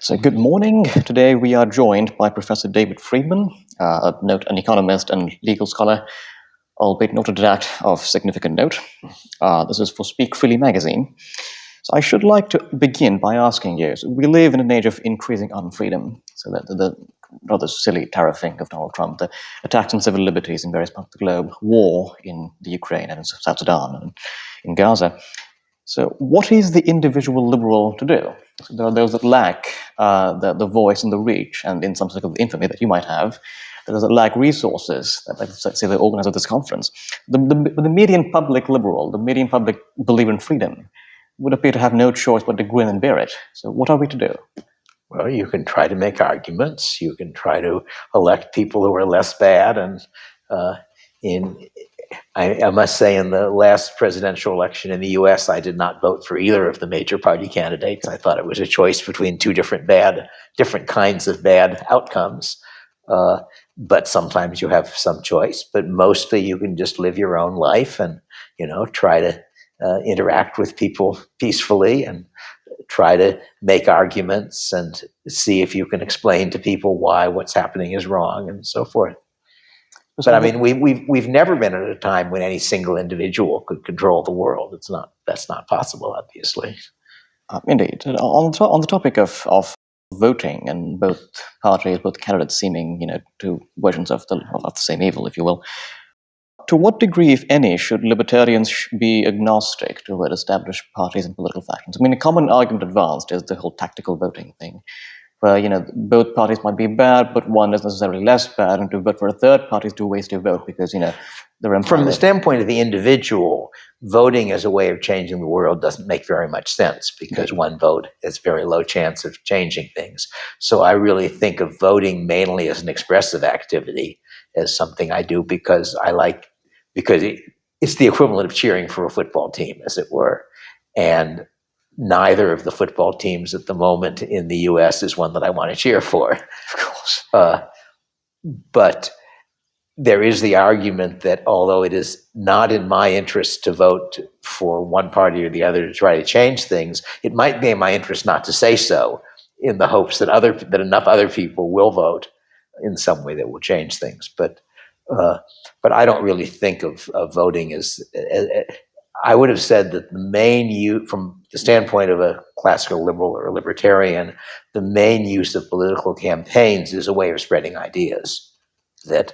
So good morning. Today we are joined by Professor David Friedman, an economist and legal scholar, albeit not autodidact of significant note. This is for Speak Freely magazine. So I should like to begin by asking you, so we live in an age of increasing unfreedom, so that the rather silly tariff thing of Donald Trump, the attacks on civil liberties in various parts of the globe, war in the Ukraine and in South Sudan and in Gaza. So what is the individual liberal to do? So there are those that lack the voice and the reach, and in some sort of infamy that you might have, there are those that lack resources, that, like, say, the organizer of this conference. The median public liberal, the median public believer in freedom, would appear to have no choice but to grin and bear it. So what are we to do? Well, you can try to make arguments. You can try to elect people who are less bad. And I must say, in the last presidential election in the U.S., I did not vote for either of the major party candidates. I thought it was a choice between two different kinds of bad outcomes. But sometimes you have some choice. But mostly you can just live your own life and, try to interact with people peacefully and try to make arguments and see if you can explain to people why what's happening is wrong and so forth. But I mean, we've never been at a time when any single individual could control the world. That's not possible, obviously. Indeed. On the topic of voting, and both parties, both candidates seeming, two versions of the same evil, if you will. To what degree, if any, should libertarians be agnostic toward established parties and political factions? I mean, a common argument advanced is the whole tactical voting thing, where, both parties might be bad, but one is necessarily less bad, and to vote for a third party is to waste your vote because, they're empowered. From the standpoint of the individual, voting as a way of changing the world doesn't make very much sense because one vote has very low chance of changing things. So I really think of voting mainly as an expressive activity, as something I do because it's the equivalent of cheering for a football team, as it were. And neither of the football teams at the moment in the U.S. is one that I want to cheer for, of course. But there is the argument that although it is not in my interest to vote for one party or the other to try to change things, it might be in my interest not to say so, in the hopes that enough other people will vote in some way that will change things. But I don't really think of voting as. I would have said that the main use, from the standpoint of a classical liberal or a libertarian, the main use of political campaigns is a way of spreading ideas. That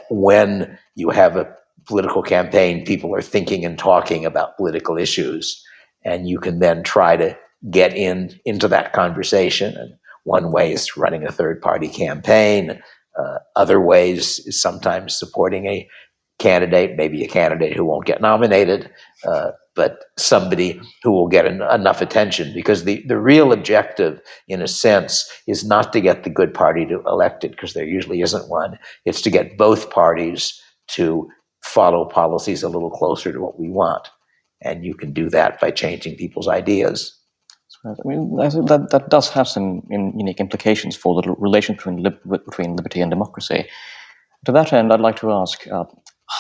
when you have a political campaign, people are thinking and talking about political issues, and you can then try to get into that conversation. And one way is running a third-party campaign. Other ways is sometimes supporting a candidate, maybe a candidate who won't get nominated, but somebody who will get enough attention, because the real objective, in a sense, is not to get the good party to elect it, because there usually isn't one. It's to get both parties to follow policies a little closer to what we want. And you can do that by changing people's ideas. I mean, I think that does have some unique implications for the relation between liberty and democracy. To that end, I'd like to ask,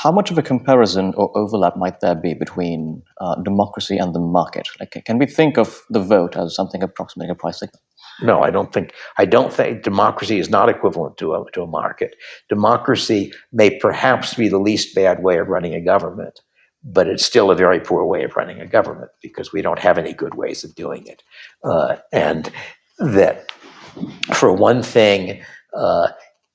how much of a comparison or overlap might there be between democracy and the market? Like, can we think of the vote as something approximating a price signal? No, I don't think democracy is not equivalent to a market. Democracy may perhaps be the least bad way of running a government, but it's still a very poor way of running a government because we don't have any good ways of doing it. And that, for one thing,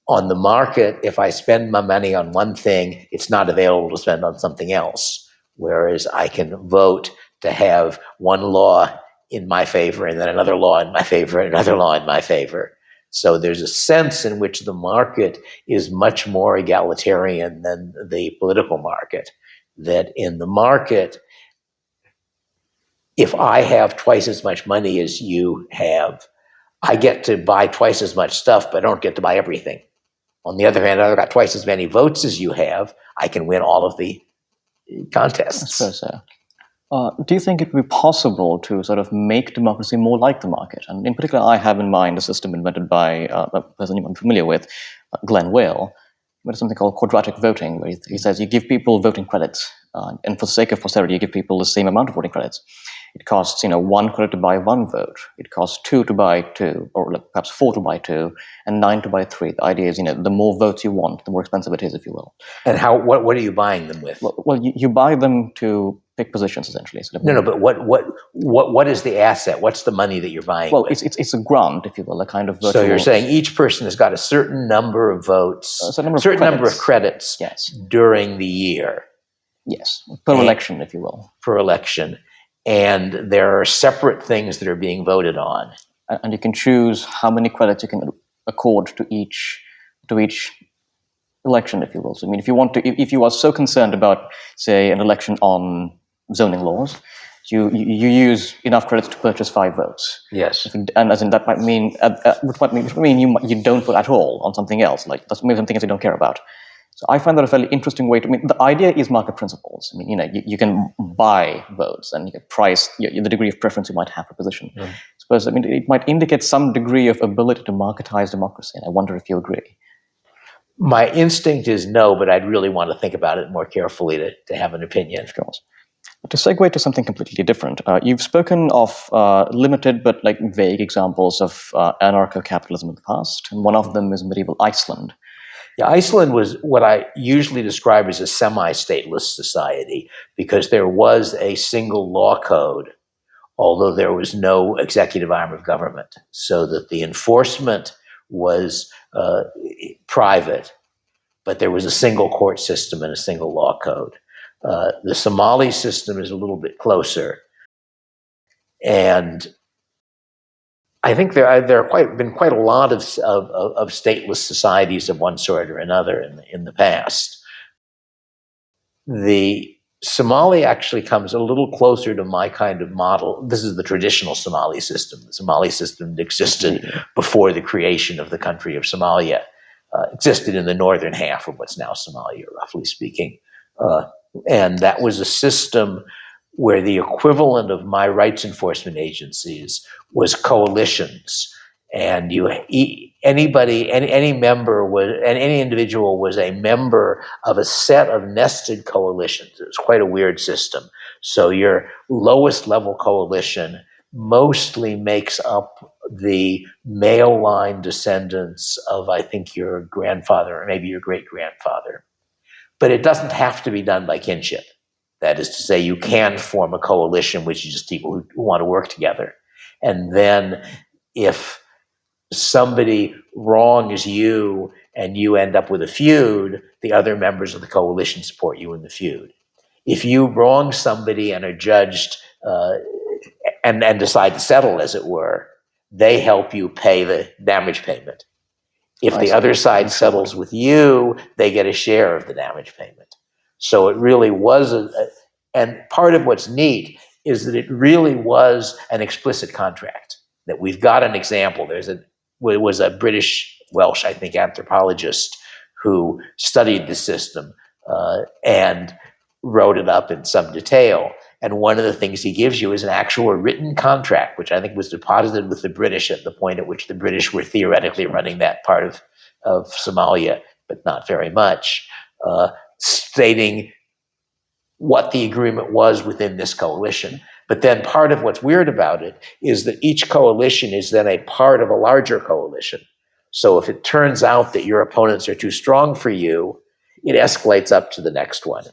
on the market, if I spend my money on one thing, it's not available to spend on something else. Whereas I can vote to have one law in my favor and then another law in my favor and another law in my favor. So there's a sense in which the market is much more egalitarian than the political market. That in the market, if I have twice as much money as you have, I get to buy twice as much stuff, but I don't get to buy everything. On the other hand, I've got twice as many votes as you have. I can win all of the contests. That's fair, sir. Do you think it would be possible to sort of make democracy more like the market? And in particular, I have in mind a system invented by a person I'm familiar with, Glenn Whale. But it's something called quadratic voting, where he says you give people voting credits And for the sake of posterity, you give people the same amount of voting credits. It costs 1 credit to buy 1 vote. It costs 2 to buy 2, or perhaps 4 to buy 2, and 9 to buy 3. The idea is, the more votes you want, the more expensive it is, if you will. And what are you buying them with? Well, you buy them to pick positions, essentially. So No, but what is the asset? What's the money that you're buying? Well, with? it's a grant, if you will, a kind of virtual. So you're saying each person has got a certain number of votes, a certain number of credits, yes, during the year. Yes, per election, if you will. Per election. And there are separate things that are being voted on. And you can choose how many credits you can accord to each election, if you will. So, if you are so concerned about, say, an election on zoning laws, you use enough credits to purchase 5 votes. Yes. And as in that might mean, you don't vote at all on something else, like maybe something else you don't care about. So I find that a fairly interesting way to. The idea is market principles. You can buy votes and you can price the degree of preference you might have for position. Mm. Suppose it might indicate some degree of ability to marketize democracy, and I wonder if you agree. My instinct is no, but I'd really want to think about it more carefully to have an opinion. Of course. But to segue to something completely different, you've spoken of limited but vague examples of anarcho-capitalism in the past, and one of them is medieval Iceland. Yeah, Iceland was what I usually describe as a semi-stateless society because there was a single law code, although there was no executive arm of government, so that the enforcement was private, but there was a single court system and a single law code. The Somali system is a little bit closer, and I think there have been quite a lot of stateless societies of one sort or another in the past. The Somali actually comes a little closer to my kind of model. This is the traditional Somali system. The Somali system existed before the creation of the country of Somalia. Existed in the northern half of what's now Somalia, roughly speaking. And that was a system where the equivalent of my rights enforcement agencies was coalitions. And any individual was a member of a set of nested coalitions. It was quite a weird system. So your lowest level coalition mostly makes up the male line descendants of, I think, your grandfather or maybe your great grandfather. But it doesn't have to be done by kinship. That is to say, you can form a coalition, which is just people who want to work together. And then if somebody wrongs you and you end up with a feud, the other members of the coalition support you in the feud. If you wrong somebody and are judged and decide to settle, as it were, they help you pay the damage payment. If the other side settles with you, they get a share of the damage payment. So it really was, and part of what's neat is that it really was an explicit contract, that we've got an example. It was a British, Welsh, I think, anthropologist who studied the system and wrote it up in some detail. And one of the things he gives you is an actual written contract, which I think was deposited with the British at the point at which the British were theoretically running that part of Somalia, but not very much, stating what the agreement was within this coalition. But then part of what's weird about it is that each coalition is then a part of a larger coalition. So if it turns out that your opponents are too strong for you, it escalates up to the next one.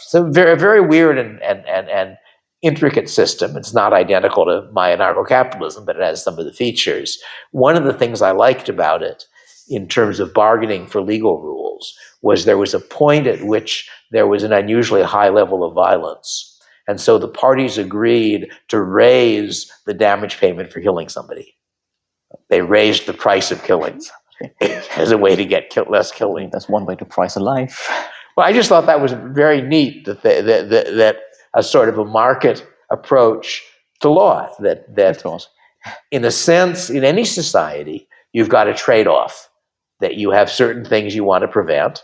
So very, very weird and intricate system. It's not identical to my anarcho-capitalism, but it has some of the features. One of the things I liked about it in terms of bargaining for legal rules was there was a point at which there was an unusually high level of violence. And so the parties agreed to raise the damage payment for killing somebody. They raised the price of killings as a way to get less killing. That's one way to price a life. Well, I just thought that was very neat that a sort of a market approach to law, that in a sense, in any society, you've got a trade-off, that you have certain things you want to prevent.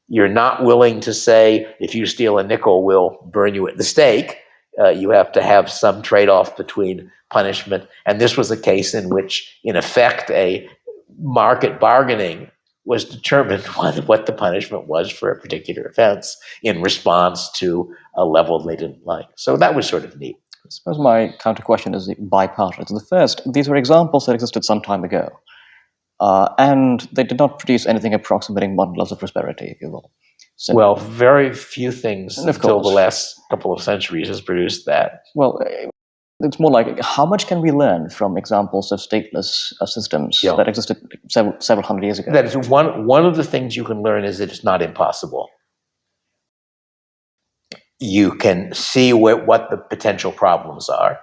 You're not willing to say, if you steal a nickel, we'll burn you at the stake. You have to have some trade-off between punishment. And this was a case in which, in effect, a market bargaining was determined what the punishment was for a particular offense in response to a level they didn't like. So that was sort of neat. I suppose my counter question is bipartisan. So the first, these were examples that existed some time ago, and they did not produce anything approximating modern laws of prosperity, if you will. So, well, very few things until the course. last couple of centuries has produced that. Well, it's more like, how much can we learn from examples of stateless systems that existed several hundred years ago? That is one of the things you can learn is that it's not impossible. You can see what the potential problems are,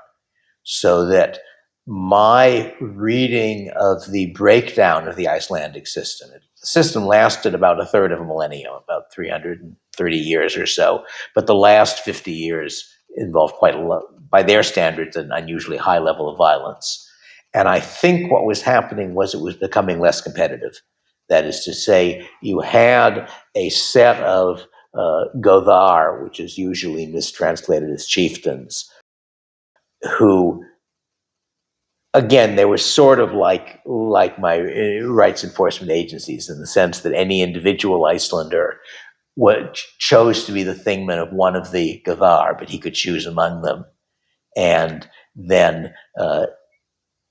so that my reading of the breakdown of the Icelandic system, the system lasted about a third of a millennium, about 330 years or so, but the last 50 years involved quite a lot, by their standards, an unusually high level of violence. And I think what was happening was it was becoming less competitive. That is to say, you had a set of Gothar, which is usually mistranslated as chieftains, who, again, they were sort of like my rights enforcement agencies, in the sense that any individual Icelander chose to be the thingman of one of the Gothar, but he could choose among them, and then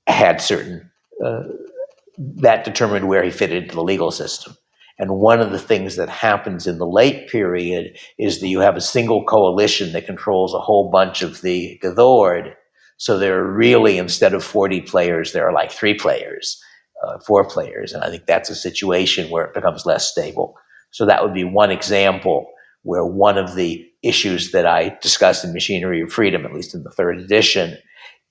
had certain that determined where he fitted into the legal system. And one of the things that happens in the late period is that you have a single coalition that controls a whole bunch of the Gothord. So there are really, instead of 40 players, there are like 3 players, 4 players. And I think that's a situation where it becomes less stable. So that would be one example where one of the issues that I discussed in Machinery of Freedom, at least in the 3rd edition,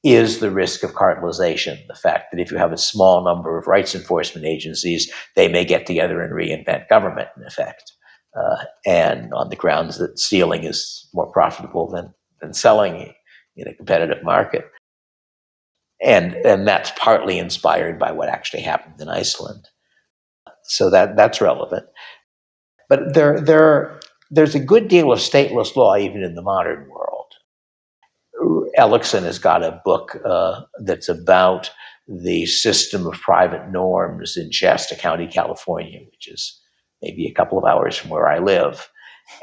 is the risk of cartelization. The fact that if you have a small number of rights enforcement agencies, they may get together and reinvent government, in effect. And on the grounds that stealing is more profitable than selling in a competitive market. And that's partly inspired by what actually happened in Iceland. So that's relevant. But there's a good deal of stateless law even in the modern world. Ellickson has got a book that's about the system of private norms in Shasta County, California, which is maybe a couple of hours from where I live.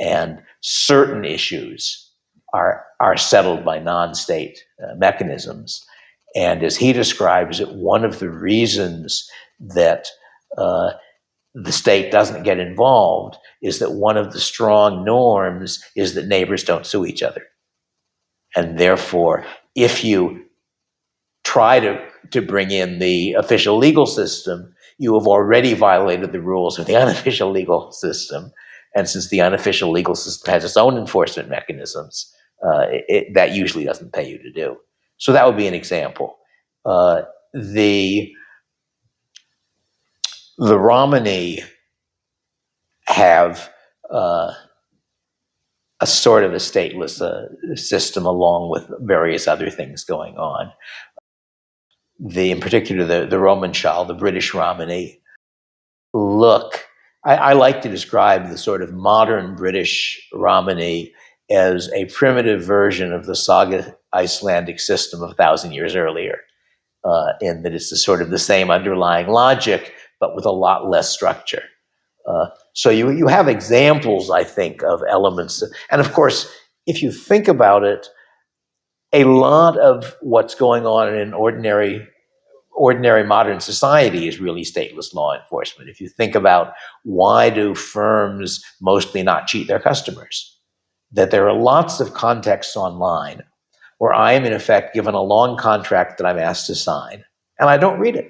And certain issues are settled by non-state mechanisms. And as he describes it, one of the reasons that the state doesn't get involved is that one of the strong norms is that neighbors don't sue each other. And therefore, if you try to bring in the official legal system, you have already violated the rules of the unofficial legal system. And since the unofficial legal system has its own enforcement mechanisms, that usually doesn't pay you to do. So that would be an example. The Romani have a sort of a stateless system, along with various other things going on. In particular, the Roman Shal, the British Romani, I like to describe the sort of modern British Romani as a primitive version of the Saga Icelandic system of 1,000 years earlier, in that it's sort of the same underlying logic, but with a lot less structure. So you have examples, I think, of elements. And of course, if you think about it, a lot of what's going on in ordinary modern society is really stateless law enforcement. If you think about, why do firms mostly not cheat their customers? That there are lots of contexts online where I am in effect given a long contract that I'm asked to sign, and I don't read it.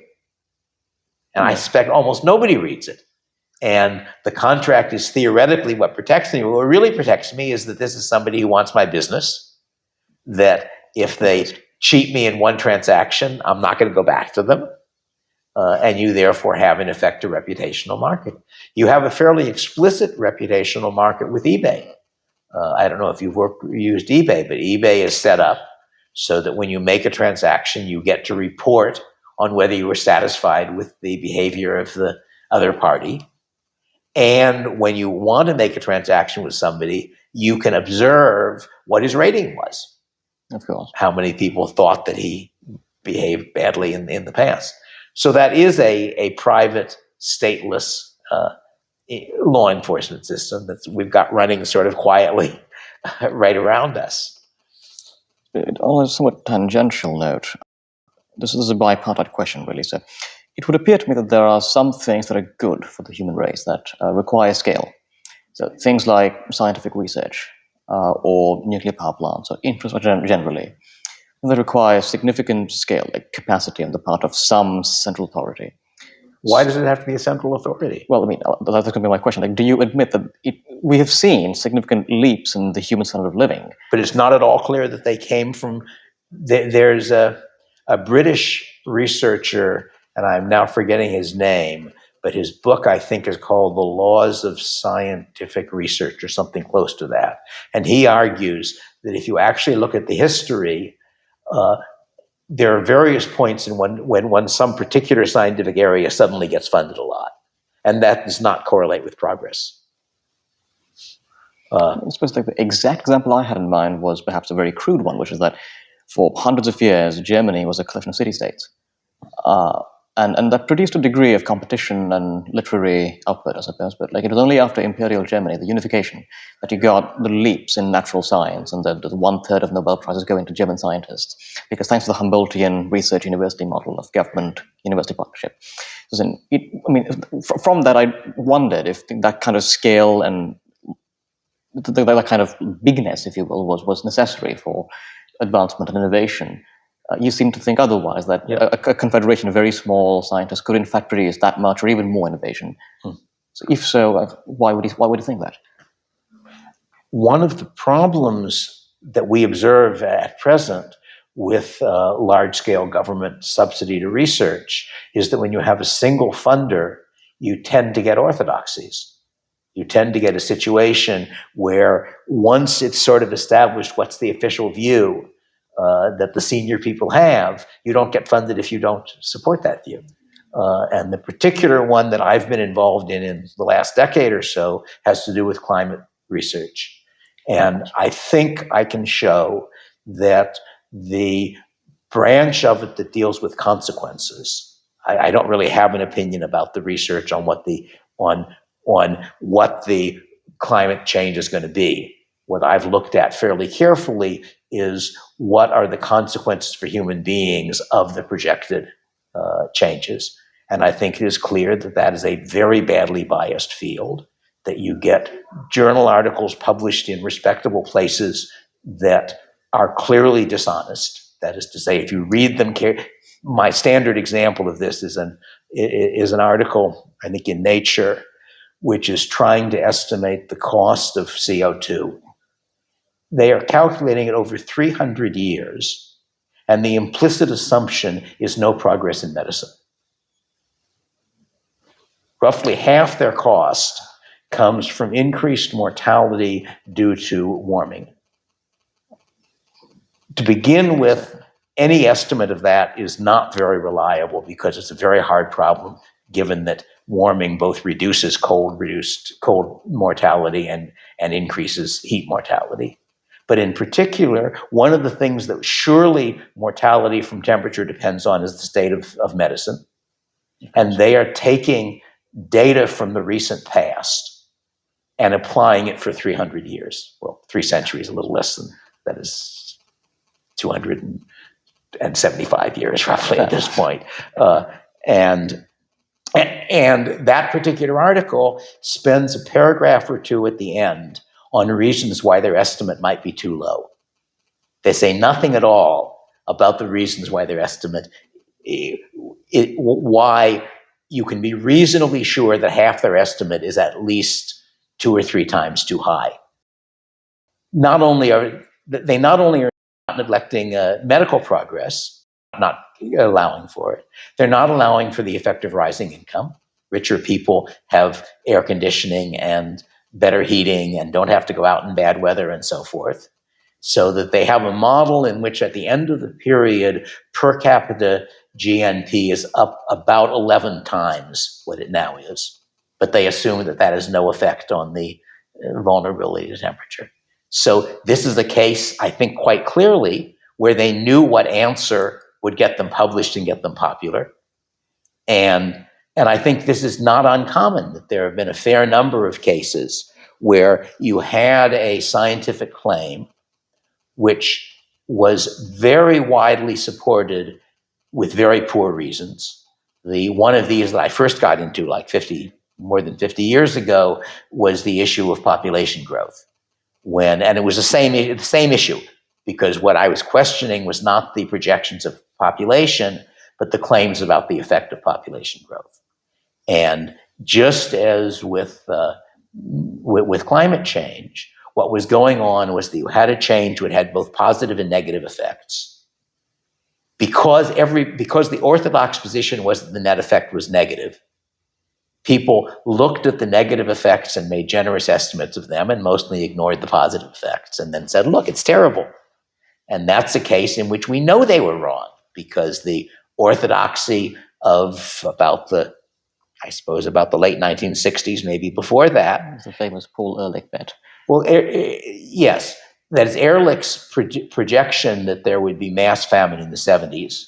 And I suspect almost nobody reads it. And the contract is theoretically what protects me. What really protects me is that this is somebody who wants my business, that if they cheat me in one transaction, I'm not going to go back to them. And you therefore have, in effect, a reputational market. You have a fairly explicit reputational market with eBay. I don't know if you've used eBay, but eBay is set up so that when you make a transaction, you get to report on whether you were satisfied with the behavior of the other party. And when you want to make a transaction with somebody, you can observe what his rating was. Of course. How many people thought that he behaved badly in the past. So that is a private, stateless law enforcement system that we've got running sort of quietly right around us. On a somewhat tangential note, this is a bipartite question, really. So it would appear to me that there are some things that are good for the human race that require scale. So things like scientific research or nuclear power plants or infrastructure generally, that require significant scale, like capacity on the part of some central authority. Why does it have to be a central authority? Well, I mean, that's going to be my question. Like, do you admit that we have seen significant leaps in the human standard of living? But it's not at all clear that they came from. There's a British researcher, and I'm now forgetting his name, but his book, I think, is called The Laws of Scientific Research or something close to that. And he argues that if you actually look at the history, there are various points in when some particular scientific area suddenly gets funded a lot. And that does not correlate with progress. I suppose the exact example I had in mind was perhaps a very crude one, which is that for hundreds of years, Germany was a collection of city-states. And that produced a degree of competition and literary output, I suppose. But like, it was only after Imperial Germany, the unification, that you got the leaps in natural science, and the 1/3 of Nobel Prizes going to German scientists, because thanks to the Humboldtian research university model of government-university partnership. From that, I wondered if that kind of scale and that kind of bigness, if you will, was necessary for advancement and innovation. You seem to think otherwise, that a confederation of very small scientists could in fact produce that much or even more innovation. So if so, why would you think that? One of the problems that we observe at present with large-scale government subsidy to research is that when you have a single funder, you tend to get orthodoxies. You tend to get a situation where once it's sort of established what's the official view that the senior people have, you don't get funded if you don't support that view. And the particular one that I've been involved in the last decade or so has to do with climate research. And I think I can show that the branch of it that deals with consequences, I don't really have an opinion about the research on what the climate change is going to be. What I've looked at fairly carefully is what are the consequences for human beings of the projected changes. And I think it is clear that that is a very badly biased field, that you get journal articles published in respectable places that are clearly dishonest. That is to say, if you read them my standard example of this is an article, I think in Nature, which is trying to estimate the cost of CO2. They are calculating it over 300 years, and the implicit assumption is no progress in medicine. Roughly half their cost comes from increased mortality due to warming. To begin with, any estimate of that is not very reliable because it's a very hard problem, given that warming both reduces cold mortality and increases heat mortality. But in particular, one of the things that surely mortality from temperature depends on is the state of medicine. And they are taking data from the recent past and applying it for 300 years. Well, 3 centuries, a little less than that, is 275 years roughly at this point. And that particular article spends a paragraph or two at the end on reasons why their estimate might be too low. They say nothing at all about the reasons why their estimate, why you can be reasonably sure that half their estimate is at least 2 or 3 times too high. They not only are not neglecting medical progress, not allowing for it, they're not allowing for the effect of rising income. Richer people have air conditioning and better heating and don't have to go out in bad weather and so forth. So that they have a model in which at the end of the period, per capita GNP is up about 11 times what it now is. But they assume that that has no effect on the vulnerability to temperature. So this is a case, I think, quite clearly where they knew what answer would get them published and get them popular. And And I think this is not uncommon, that there have been a fair number of cases where you had a scientific claim which was very widely supported with very poor reasons. One of these that I first got into like more than 50 years ago was the issue of population growth. And it was the same issue, because what I was questioning was not the projections of population, but the claims about the effect of population growth. And just as with climate change, what was going on was that you had a change which had both positive and negative effects. Because the orthodox position was that the net effect was negative, people looked at the negative effects and made generous estimates of them and mostly ignored the positive effects and then said, look, it's terrible. And that's a case in which we know they were wrong, because the orthodoxy of about the late 1960s, maybe before that. It's the famous Paul Ehrlich bet. Well, yes. That is Ehrlich's projection that there would be mass famine in the 70s.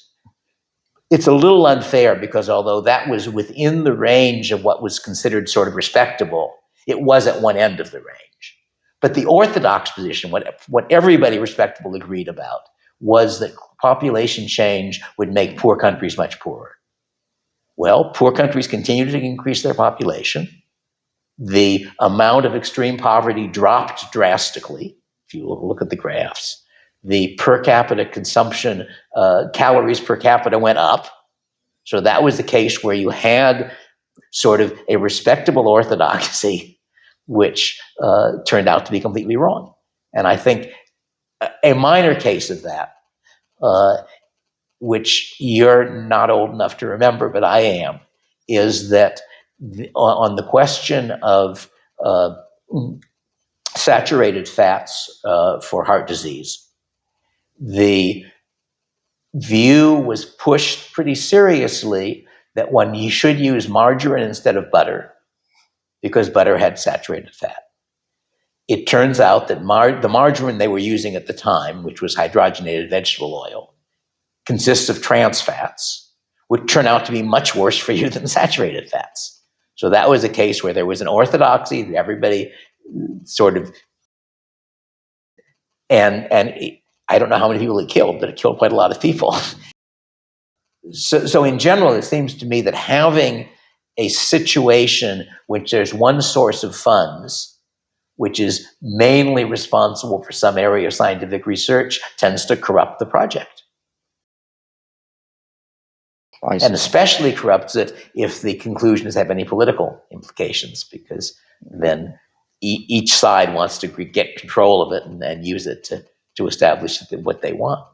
It's a little unfair, because although that was within the range of what was considered sort of respectable, it was at one end of the range. But the orthodox position, what everybody respectable agreed about, was that population change would make poor countries much poorer. Well, poor countries continued to increase their population. The amount of extreme poverty dropped drastically, if you look at the graphs. The per capita consumption, calories per capita went up. So that was the case where you had sort of a respectable orthodoxy, which turned out to be completely wrong. And I think a minor case of that, which you're not old enough to remember, but I am, is that on the question of saturated fats for heart disease, the view was pushed pretty seriously that you should use margarine instead of butter, because butter had saturated fat. It turns out that the margarine they were using at the time, which was hydrogenated vegetable oil, consists of trans fats, which turn out to be much worse for you than saturated fats. So that was a case where there was an orthodoxy that everybody sort of, and I don't know how many people it killed, but it killed quite a lot of people. So in general, it seems to me that having a situation which there's one source of funds, which is mainly responsible for some area of scientific research, tends to corrupt the project. And especially corrupts it if the conclusions have any political implications, because then each side wants to get control of it and use it to establish what they want.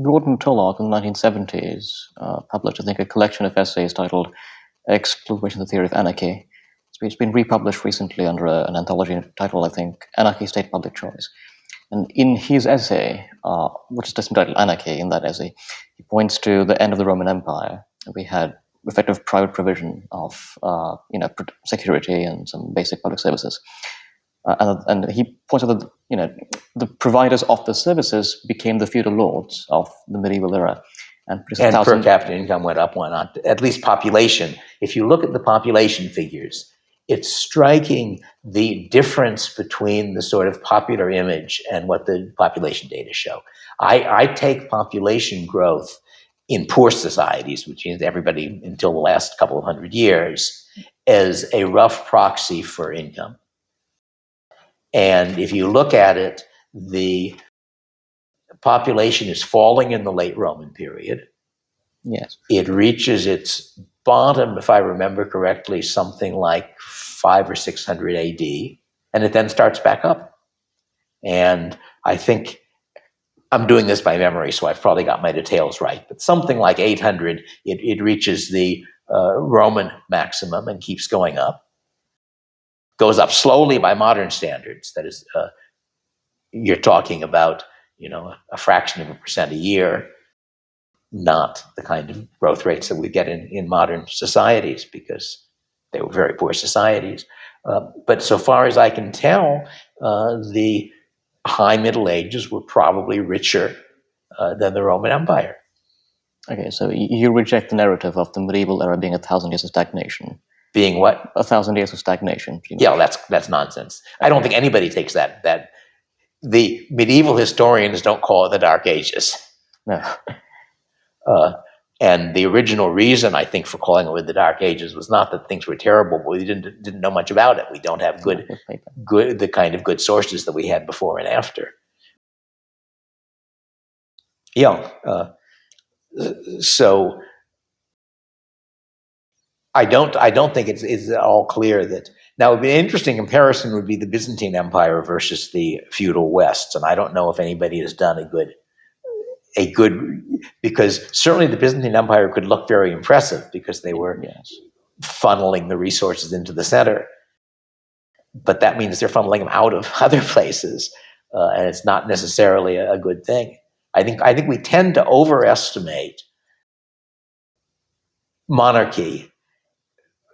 Gordon Tullock in the 1970s published, I think, a collection of essays titled Exploration of the Theory of Anarchy. It's been republished recently under an anthology title, I think, Anarchy, State, Public Choice. And in his essay, which is just entitled Anarchy, in that essay, he points to the end of the Roman Empire. We had effective private provision of security and some basic public services. And he points out that the providers of the services became the feudal lords of the medieval era. And per capita income went up, went on, at least population. If you look at the population figures, it's striking the difference between the sort of popular image and what the population data show. I take population growth in poor societies, which means everybody until the last couple of 100 years, as a rough proxy for income. And if you look at it, the population is falling in the late Roman period. Yes. It reaches its bottom, if I remember correctly, something like 500 or 600 AD, and it then starts back up. And I think I'm doing this by memory, so I've probably got my details right, but something like 800, it reaches the Roman maximum and keeps going up. Goes up slowly by modern standards. That is, you're talking about, a fraction of a percent a year, not the kind of growth rates that we get in modern societies, because they were very poor societies. But so far as I can tell, the high Middle Ages were probably richer than the Roman Empire. Okay, so you reject the narrative of the medieval era being 1,000 years of stagnation. Being what? 1,000 years of stagnation. Yeah, that's nonsense. I don't think anybody takes that. The medieval historians don't call it the Dark Ages. No. And the original reason, I think, for calling it the Dark Ages was not that things were terrible, but we didn't know much about it. We don't have the kind of good sources that we had before and after. Yeah. So I don't think it's all clear that now an interesting comparison would be the Byzantine Empire versus the feudal West, and I don't know if anybody has done a good because certainly the Byzantine Empire could look very impressive because they were funneling the resources into the center, but that means they're funneling them out of other places, and it's not necessarily a good thing. I think we tend to overestimate monarchy,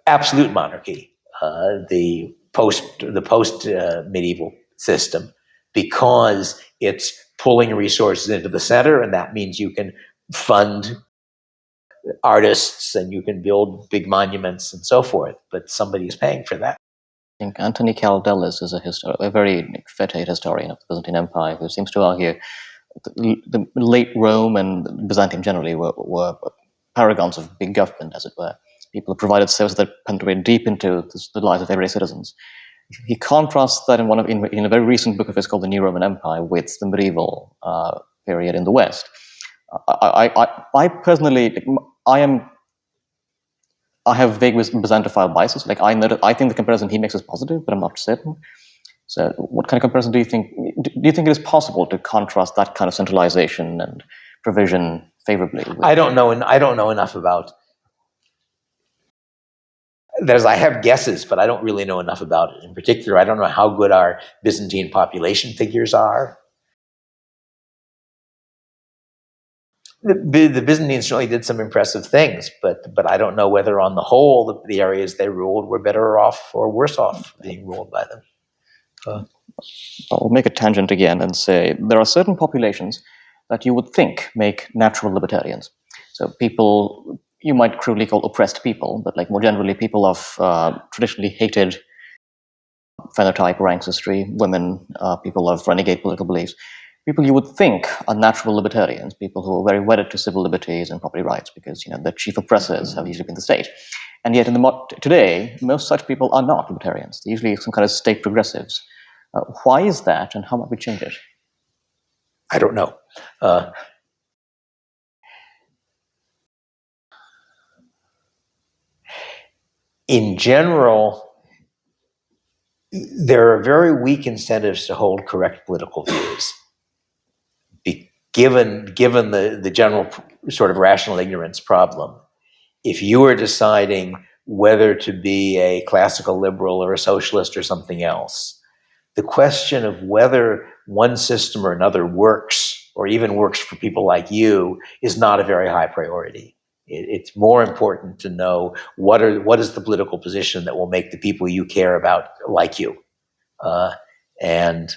absolute monarchy, the post medieval system, because it's pulling resources into the center, and that means you can fund artists and you can build big monuments and so forth, but somebody is paying for that. I think Anthony Caldelis is a very fetid historian of the Byzantine Empire who seems to argue the late Rome and Byzantium generally were paragons of big government, as it were. People who provided services that penetrated deep into the lives of everyday citizens. He contrasts that in a very recent book of his called The New Roman Empire with the medieval period in the West. I personally, I have vague Byzantophile biases. Like I think the comparison he makes is positive, but I'm not certain. So, what kind of comparison do you think? Do you think it is possible to contrast that kind of centralization and provision favorably? I don't know, and I don't know enough about. I have guesses, but I don't really know enough about it. In particular, I don't know how good our Byzantine population figures are. The Byzantines certainly did some impressive things, but I don't know whether on the whole the areas they ruled were better off or worse off being ruled by them. I'll make a tangent again and say there are certain populations that you would think make natural libertarians. So people you might crudely call oppressed people, but like more generally people of traditionally hated phenotype or ancestry, women, people of renegade political beliefs, people you would think are natural libertarians, people who are very wedded to civil liberties and property rights because the chief oppressors have usually been the state. And yet today, most such people are not libertarians. They're usually some kind of state progressives. Why is that, and how might we change it? I don't know. In general, there are very weak incentives to hold correct political views, given the general sort of rational ignorance problem. If you are deciding whether to be a classical liberal or a socialist or something else, the question of whether one system or another works or even works for people like you is not a very high priority. It's more important to know what is the political position that will make the people you care about like you. And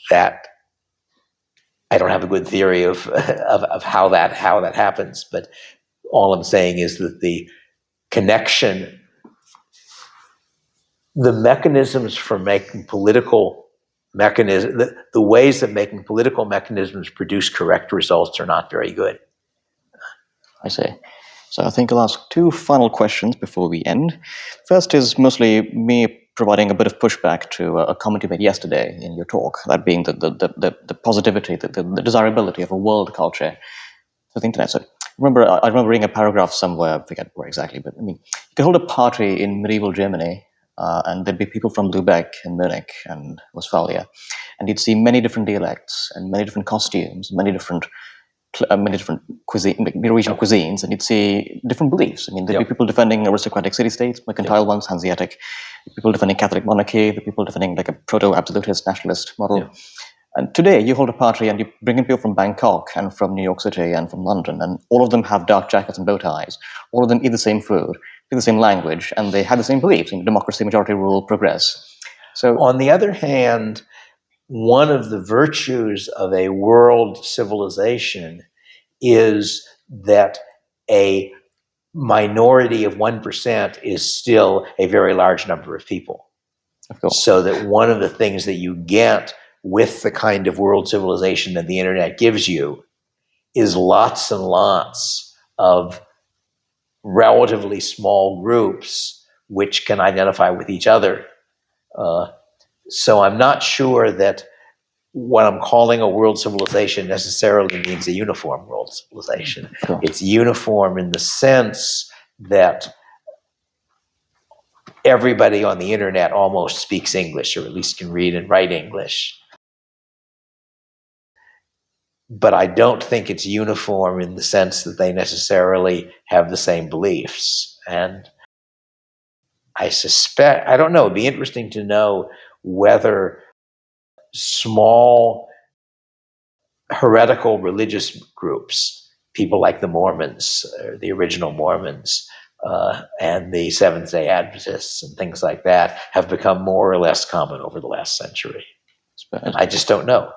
that I don't have a good theory of how that happens, but all I'm saying is that the connection, the mechanisms for making political mechanisms, the ways of making political mechanisms produce correct results are not very good. I see. So I think I'll ask two final questions before we end. First is mostly me providing a bit of pushback to a comment you made yesterday in your talk, that being the positivity, the desirability of a world culture for the internet. So I remember reading a paragraph somewhere, I forget where exactly, but I mean, you could hold a party in medieval Germany, and there'd be people from Lubeck and Munich and Westphalia, and you'd see many different dialects and many different costumes, many different regional cuisines, and you'd see different beliefs. I mean, there'd be people defending aristocratic city-states, mercantile ones, Hanseatic, people defending Catholic monarchy, the people defending like a proto-absolutist nationalist model. And today, you hold a party and you bring in people from Bangkok and from New York City and from London, and all of them have dark jackets and bow ties. All of them eat the same food, speak the same language, and they have the same beliefs in democracy, majority rule, progress. So, on the other hand, one of the virtues of a world civilization is that a minority of 1% is still a very large number of people. Of course. So that one of the things that you get with the kind of world civilization that the internet gives you is lots and lots of relatively small groups which can identify with each other. So I'm not sure that what I'm calling a world civilization necessarily means a uniform world civilization. Sure. It's uniform in the sense that everybody on the internet almost speaks English, or at least can read and write English. But I don't think it's uniform in the sense that they necessarily have the same beliefs. And I suspect, I don't know, it'd be interesting to know whether small heretical religious groups, people like the Mormons, or the original Mormons, and the Seventh-day Adventists and things like that, have become more or less common over the last century. I just don't know.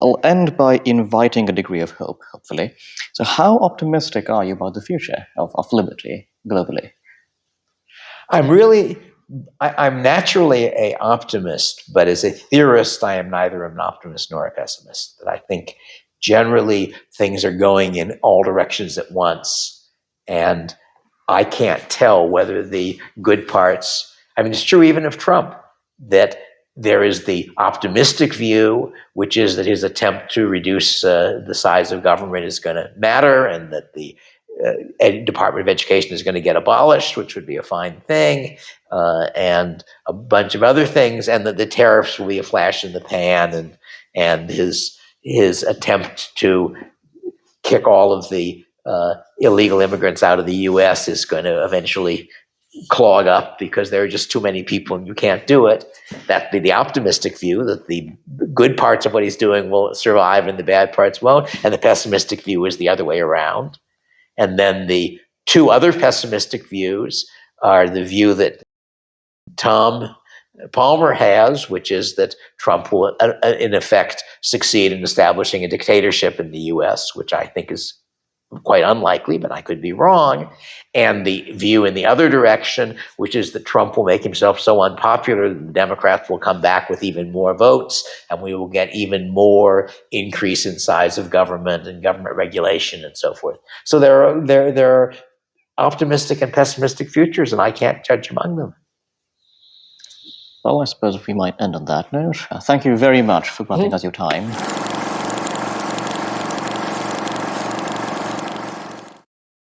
I'll end by inviting a degree of hope, hopefully. So how optimistic are you about the future of liberty globally? I'm naturally an optimist, but as a theorist, I am neither an optimist nor a pessimist. That I think generally things are going in all directions at once, and I can't tell whether the good parts, I mean, it's true even of Trump, that there is the optimistic view, which is that his attempt to reduce the size of government is going to matter, and that the Department of Education is going to get abolished, which would be a fine thing, and a bunch of other things, and that the tariffs will be a flash in the pan, and his attempt to kick all of the illegal immigrants out of the U.S. is going to eventually clog up because there are just too many people and you can't do it. That'd be the optimistic view, that the good parts of what he's doing will survive and the bad parts won't. And the pessimistic view is the other way around. And then the two other pessimistic views are the view that Tom Palmer has, which is that Trump will, in effect, succeed in establishing a dictatorship in the U.S., which I think is quite unlikely, but I could be wrong. And the view in the other direction, which is that Trump will make himself so unpopular that the Democrats will come back with even more votes, and we will get even more increase in size of government and government regulation and so forth. So there are optimistic and pessimistic futures, and I can't judge among them. Well, I suppose we might end on that note. Thank you very much for granting us your time.